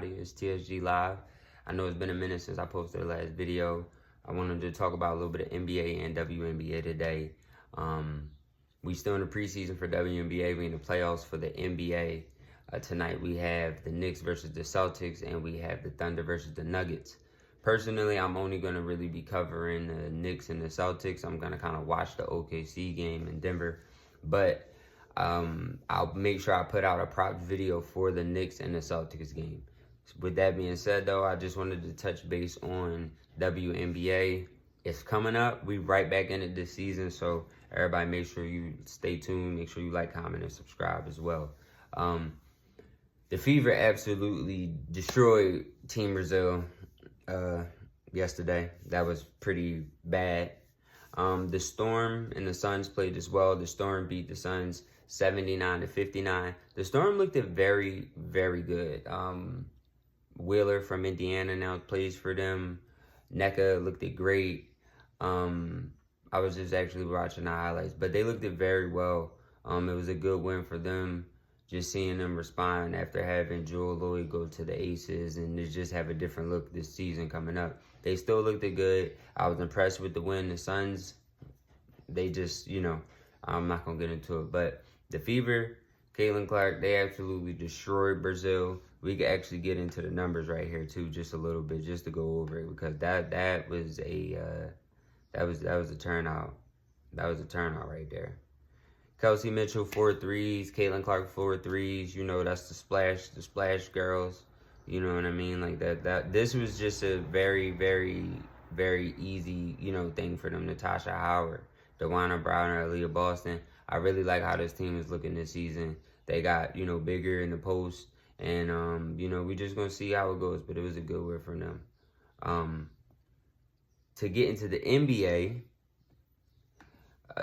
It's TSGLIVE. I know it's been a minute since I posted the last video. I wanted to talk about a little bit of NBA and WNBA today. We still in the preseason for WNBA. We in the playoffs for the NBA. Tonight we have the Knicks versus the Celtics, and we have the Thunder versus the Nuggets. Personally, I'm only going to really be covering the Knicks and the Celtics. I'm going to kind of watch the OKC game in Denver. But I'll make sure I put out a props video for the Knicks and the Celtics game. With that being said, though, I just wanted to touch base on WNBA. It's coming up. We right back into this season, so everybody make sure you stay tuned. Make sure you like, comment, and subscribe as well. The Fever absolutely destroyed Team Brazil yesterday. That was pretty bad. The Storm and the Suns played as well. The Storm beat the Suns 79-59. The Storm looked very, very good. Wheeler from Indiana now plays for them. NECA looked great. I was just actually watching the highlights, but they looked very well. It was a good win for them. Just seeing them respond after having Jewel Lloyd go to the Aces and to just have a different look this season coming up. They still looked good. I was impressed with the win. The Suns, they just, I'm not going to get into it. But the Fever, Caitlin Clark, they absolutely destroyed Brazil. We could actually get into the numbers right here too, just a little bit, just to go over it, because that was a turnout. That was a turnout right there. Kelsey Mitchell 4 threes, Caitlin Clark 4 threes. That's the splash girls. You know what I mean? Like that. This was just a very, very, very easy, thing for them. Natasha Howard, DeWanna Browner, Aaliyah Boston. I really like how this team is looking this season. They got, bigger in the post. And, we're just going to see how it goes. But it was a good win for them. To get into the NBA,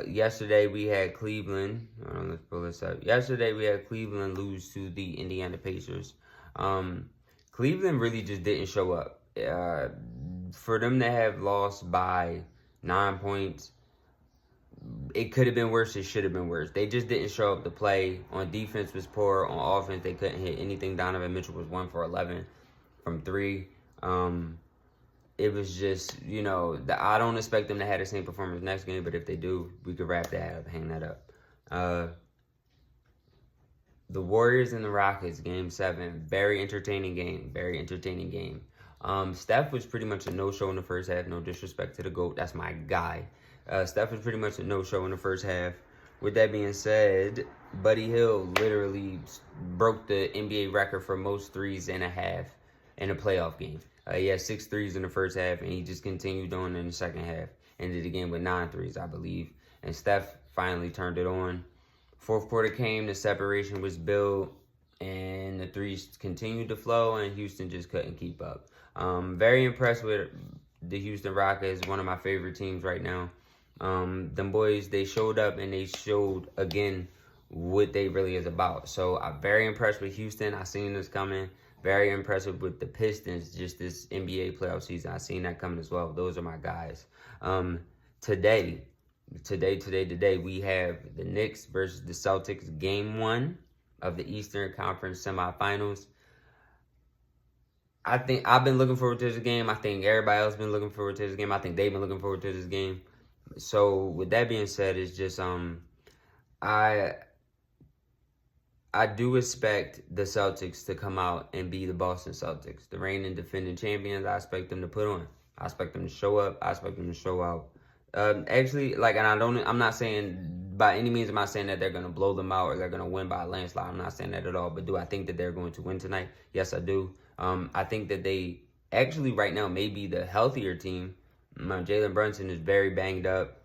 yesterday we had Cleveland. Let's pull this up. Yesterday we had Cleveland lose to the Indiana Pacers. Cleveland really just didn't show up. For them to have lost by 9 points, it could have been worse. It should have been worse. They just didn't show up to play. On defense was poor. On offense, they couldn't hit anything. Donovan Mitchell was 1 for 11 from 3. It was just, I don't expect them to have the same performance next game, but if they do, we could wrap that up, hang that up. The Warriors and the Rockets, Game 7, very entertaining game. Steph was pretty much a no-show in the first half. No disrespect to the GOAT. That's my guy. Steph was pretty much a no-show in the first half. With that being said, Buddy Hield literally broke the NBA record for most threes in a half in a playoff game. He had 6 threes in the first half, and he just continued on in the second half. Ended the game with 9 threes, I believe. And Steph finally turned it on. Fourth quarter came, the separation was built, and the threes continued to flow, and Houston just couldn't keep up. Very impressed with the Houston Rockets, one of my favorite teams right now. Them boys, they showed up, and they showed, again, what they really is about. So I'm very impressed with Houston. I seen this coming. Very impressive with the Pistons, just this NBA playoff season. I seen that coming as well. Those are my guys. Today, we have the Knicks versus the Celtics, Game 1 of the Eastern Conference semifinals. I think I've been looking forward to this game. I think everybody else been looking forward to this game. I think they've been looking forward to this game. So with that being said, it's just I do expect the Celtics to come out and be the Boston Celtics, the reigning defending champions. I expect them to put on. I expect them to show up. I expect them to show out. Actually, I'm not saying by any means, I'm not saying that they're going to blow them out or they're going to win by a landslide. I'm not saying that at all. But do I think that they're going to win tonight? Yes, I do. I think that they actually right now may be the healthier team. Jalen Brunson is very banged up.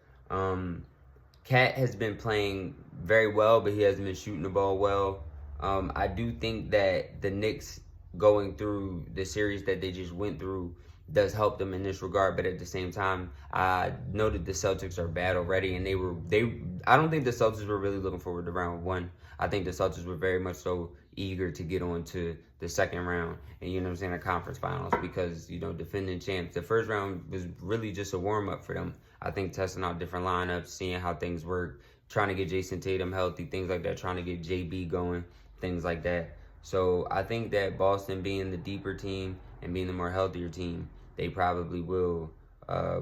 Cat has been playing very well, but he hasn't been shooting the ball well. I do think that the Knicks going through the series that they just went through does help them in this regard, but at the same time, I know that the Celtics are bad already, and I don't think the Celtics were really looking forward to round 1. I think the Celtics were very much so eager to get on to the second round and, the conference finals, because, defending champs. The first round was really just a warm-up for them. I think testing out different lineups, seeing how things work, trying to get Jason Tatum healthy, things like that, trying to get JB going, things like that. So I think that Boston, being the deeper team and being the more healthier team, they probably will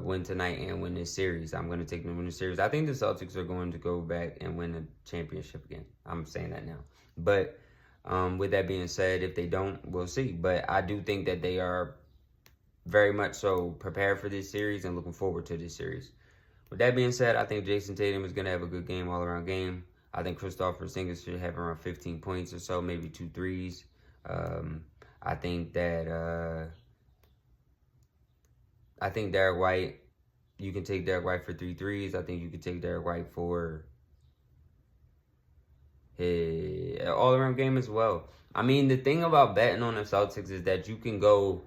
win tonight and win this series. I'm going to take them to win the series. I think the Celtics are going to go back and win the championship again. I'm saying that now. But with that being said, if they don't, we'll see. But I do think that they are very much so prepared for this series and looking forward to this series. With that being said, I think Jason Tatum is going to have a good game, all-around game. I think Kristaps Porzingis should have around 15 points or so, maybe 2 threes. I think that Derek White, you can take Derek White for 3 threes. I think you can take Derek White for his all-around game as well. I mean, the thing about betting on the Celtics is that you can go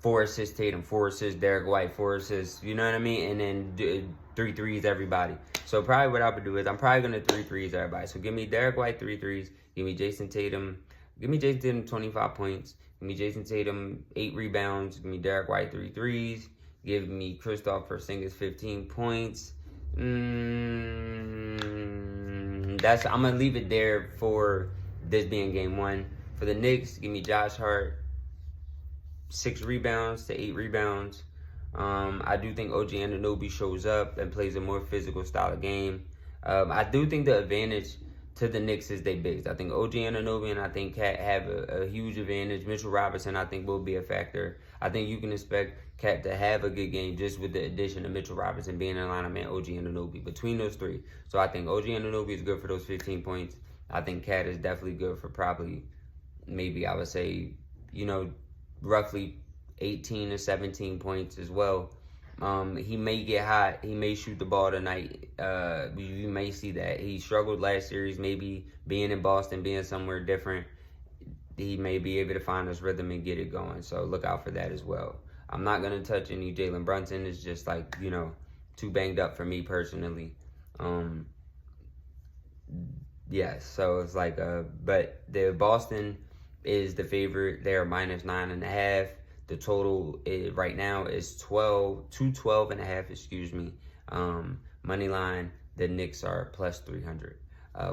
4 assists Tatum, 4 assists Derek White, 4 assists, you know what I mean? And then 3 threes everybody. So probably what I would do is I'm probably going to 3 threes everybody. So give me Derek White 3 threes. Give me Jason Tatum 25 points. Give me Jason Tatum 8 rebounds. Give me Derek White 3 threes. Give me Kristaps Porzingis 15 points. I'm going to leave it there for this being game 1. For the Knicks, give me Josh Hart 6 rebounds to 8 rebounds. I do think OG Anunoby shows up and plays a more physical style of game. I do think the advantage to the Knicks is they bigs. I think OG Anunoby and I think Cat have a huge advantage. Mitchell Robinson, I think, will be a factor. I think you can expect Cat to have a good game just with the addition of Mitchell Robinson being in line of man OG Anunoby between those 3. So I think OG Anunoby is good for those 15 points. I think Cat is definitely good for probably, maybe I would say, roughly 18 to 17 points as well. He may get hot. He may shoot the ball tonight. You may see that. He struggled last series, maybe being in Boston, being somewhere different. He may be able to find his rhythm and get it going. So look out for that as well. I'm not going to touch any Jalen Brunson. It's just like, too banged up for me personally. Yes, so it's like, but the Boston is the favorite. They're -9.5. The total right now is 212.5, excuse me. Money line, the Knicks are +300.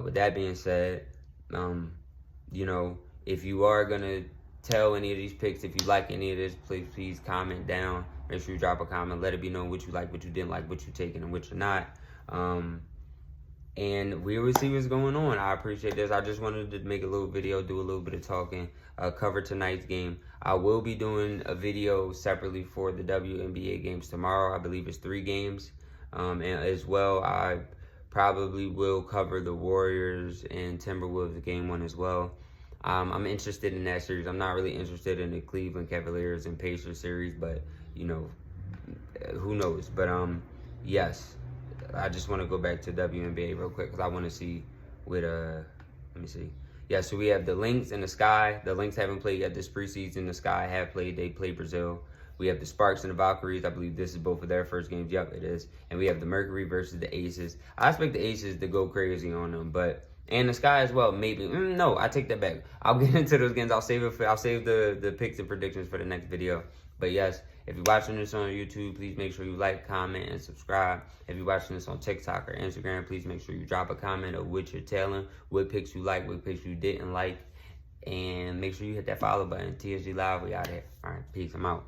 With that being said, if you are going to tell any of these picks, if you like any of this, please comment down. Make sure you drop a comment. Let it be known what you like, what you didn't like, what you're taking, and what you're not. And we will see what's going on. I appreciate this. I just wanted to make a little video, do a little bit of talking, cover tonight's game. I will be doing a video separately for the WNBA games tomorrow. I believe it's 3 games. And as well, I probably will cover the Warriors and Timberwolves game 1 as well. I'm interested in that series. I'm not really interested in the Cleveland Cavaliers and Pacers series, but, who knows. But, yes. I just want to go back to WNBA real quick because I want to see with, let me see. Yeah, so we have the Lynx and the Sky. The Lynx haven't played yet this preseason. The Sky have played. They played Brazil. We have the Sparks and the Valkyries. I believe this is both of their first games. Yep, it is. And we have the Mercury versus the Aces. I expect the Aces to go crazy on them, and the Sky as well, maybe. No, I take that back. I'll get into those games. I'll save the picks and predictions for the next video. But yes, if you're watching this on YouTube, please make sure you like, comment, and subscribe. If you're watching this on TikTok or Instagram, please make sure you drop a comment of what you're telling, what picks you like, what picks you didn't like. And make sure you hit that follow button. TSGLIVE, we out here. All right, peace. I'm out.